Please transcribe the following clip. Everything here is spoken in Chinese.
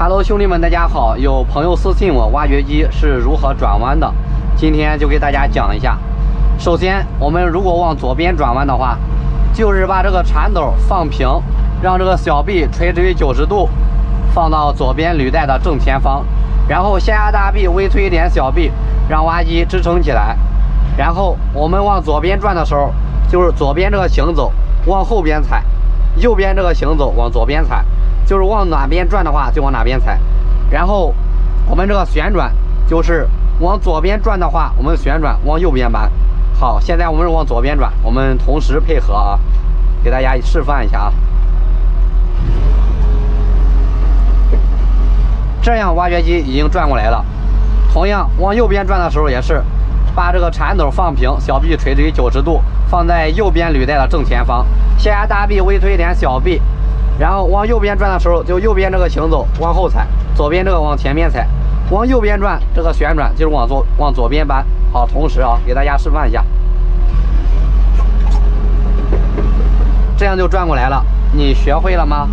Hello， 兄弟们，大家好！有朋友私信我，挖掘机是如何转弯的，今天就给大家讲一下。首先，我们如果往左边转弯的话，就是把这个铲斗放平，让这个小臂垂直于90度，放到左边履带的正前方，然后下压大臂，微推一点小臂，让挖机支撑起来。然后我们往左边转的时候，就是左边这个行走往后边踩，右边这个行走往左边踩。就是往哪边转的话就往哪边踩，然后我们这个旋转就是往左边转的话，我们旋转往右边扳。好，现在我们是往左边转，我们同时配合啊，给大家示范一下啊。这样挖掘机已经转过来了。同样往右边转的时候也是，把这个铲斗放平，小臂垂直于90度，放在右边履带的正前方，下压大臂，微推一点小臂。然后往右边转的时候，就右边这个行走往后踩，左边这个往前面踩。往右边转，这个旋转就是往左边扳。好，同时啊，给大家示范一下，这样就转过来了。你学会了吗？